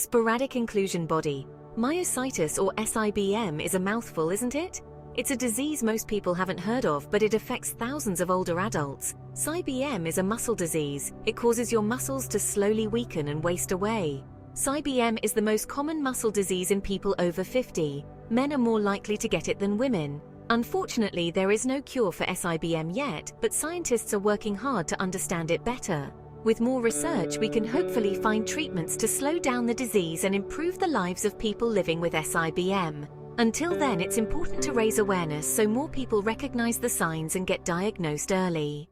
Sporadic inclusion body myositis, or SIBM, is a mouthful, isn't it? It's a disease most people haven't heard of, but it affects thousands of older adults. SIBM is a muscle disease. It causes your muscles to slowly weaken and waste away. SIBM is the most common muscle disease in people over 50. Men are more likely to get it than women. Unfortunately, there is no cure for SIBM yet, but scientists are working hard to understand it better. With more research, we can hopefully find treatments to slow down the disease and improve the lives of people living with SIBM. Until then, it's important to raise awareness so more people recognize the signs and get diagnosed early.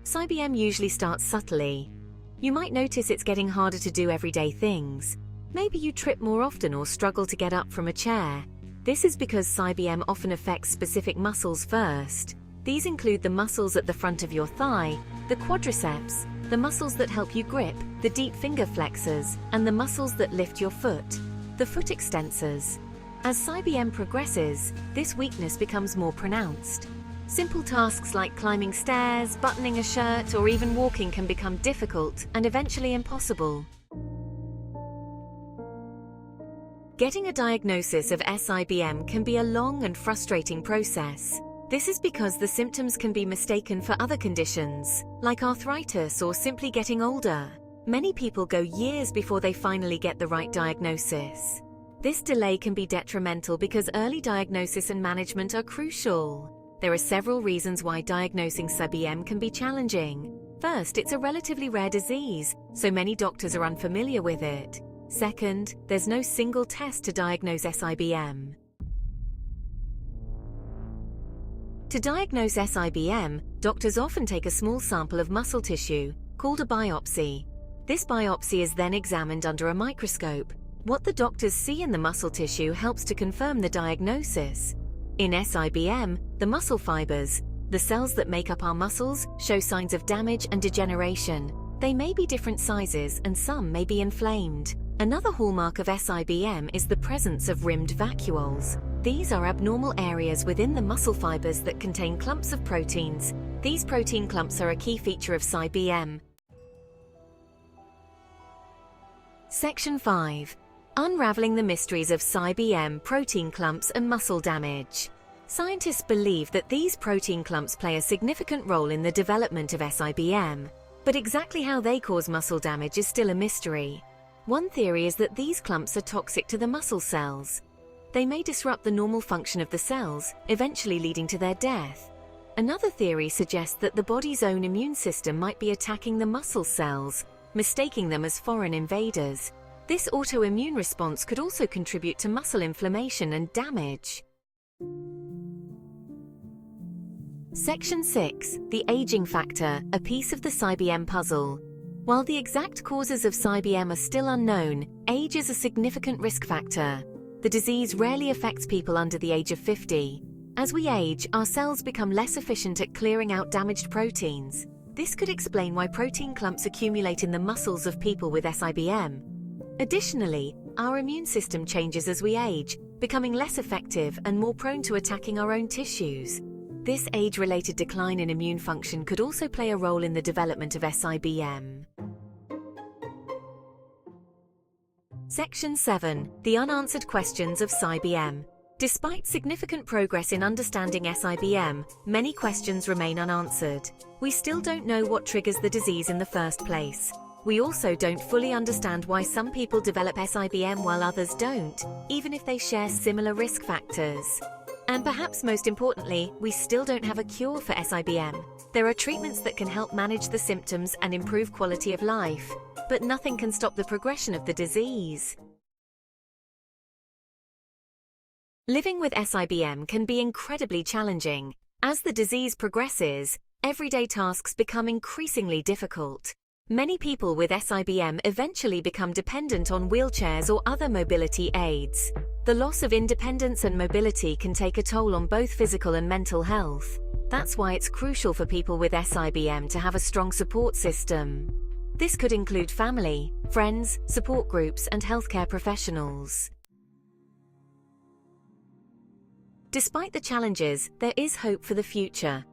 SIBM usually starts subtly. You might notice it's getting harder to do everyday things. Maybe you trip more often or struggle to get up from a chair. This is because SIBM often affects specific muscles first. These include the muscles at the front of your thigh, the quadriceps, the muscles that help you grip, the deep finger flexors, and the muscles that lift your foot, the foot extensors. As SIBM progresses, this weakness becomes more pronounced. Simple tasks like climbing stairs, buttoning a shirt, or even walking can become difficult and eventually impossible. Getting a diagnosis of SIBM can be a long and frustrating process. This is because the symptoms can be mistaken for other conditions, like arthritis or simply getting older. Many people go years before they finally get the right diagnosis. This delay can be detrimental because early diagnosis and management are crucial. There are several reasons why diagnosing SIBM can be challenging. First, it's a relatively rare disease, so many doctors are unfamiliar with it. Second, there's no single test to diagnose SIBM. To diagnose SIBM, doctors often take a small sample of muscle tissue, called a biopsy. This biopsy is then examined under a microscope. What the doctors see in the muscle tissue helps to confirm the diagnosis. In SIBM, the muscle fibers, the cells that make up our muscles, show signs of damage and degeneration. They may be different sizes and some may be inflamed. Another hallmark of SIBM is the presence of rimmed vacuoles. These are abnormal areas within the muscle fibers that contain clumps of proteins. These protein clumps are a key feature of SIBM. Section 5. Unraveling the mysteries of SIBM, protein clumps and muscle damage. Scientists believe that these protein clumps play a significant role in the development of SIBM, but exactly how they cause muscle damage is still a mystery. One theory is that these clumps are toxic to the muscle cells. They may disrupt the normal function of the cells, eventually leading to their death. Another theory suggests that the body's own immune system might be attacking the muscle cells, mistaking them as foreign invaders. This autoimmune response could also contribute to muscle inflammation and damage. Section 6. The aging factor, a piece of the SIBM puzzle. While the exact causes of SIBM are still unknown, age is a significant risk factor. The disease rarely affects people under the age of 50. As we age, our cells become less efficient at clearing out damaged proteins. This could explain why protein clumps accumulate in the muscles of people with SIBM. Additionally, our immune system changes as we age, becoming less effective and more prone to attacking our own tissues. This age-related decline in immune function could also play a role in the development of SIBM. Section 7. The unanswered questions of SIBM. Despite significant progress in understanding SIBM, many questions remain unanswered. We still don't know what triggers the disease in the first place. We also don't fully understand why some people develop SIBM while others don't, even if they share similar risk factors. And perhaps most importantly, we still don't have a cure for SIBM. There are treatments that can help manage the symptoms and improve quality of life, but nothing can stop the progression of the disease. Living with SIBM can be incredibly challenging. As the disease progresses, everyday tasks become increasingly difficult. Many people with SIBM eventually become dependent on wheelchairs or other mobility aids. The loss of independence and mobility can take a toll on both physical and mental health. That's why it's crucial for people with SIBM to have a strong support system. This could include family, friends, support groups, and healthcare professionals. Despite the challenges, there is hope for the future.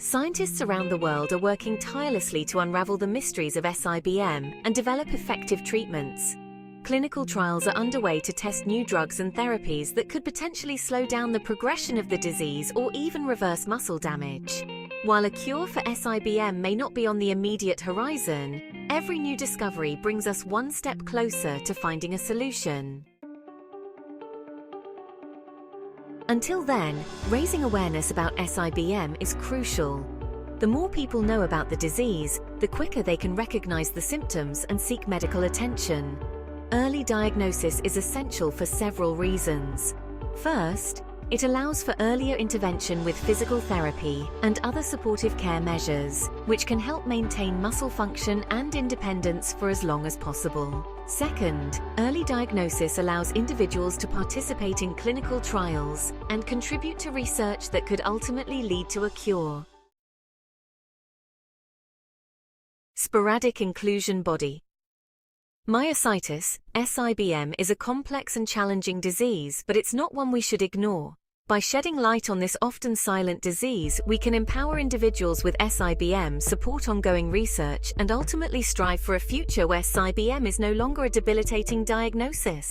Scientists around the world are working tirelessly to unravel the mysteries of SIBM and develop effective treatments. Clinical trials are underway to test new drugs and therapies that could potentially slow down the progression of the disease or even reverse muscle damage. While a cure for SIBM may not be on the immediate horizon, every new discovery brings us one step closer to finding a solution. Until then, raising awareness about SIBM is crucial. The more people know about the disease, the quicker they can recognize the symptoms and seek medical attention. Early diagnosis is essential for several reasons. First, it allows for earlier intervention with physical therapy and other supportive care measures, which can help maintain muscle function and independence for as long as possible. Second, early diagnosis allows individuals to participate in clinical trials and contribute to research that could ultimately lead to a cure. Sporadic inclusion body myositis, SIBM, is a complex and challenging disease, but it's not one we should ignore. By shedding light on this often silent disease, we can empower individuals with SIBM, support ongoing research, and ultimately strive for a future where SIBM is no longer a debilitating diagnosis.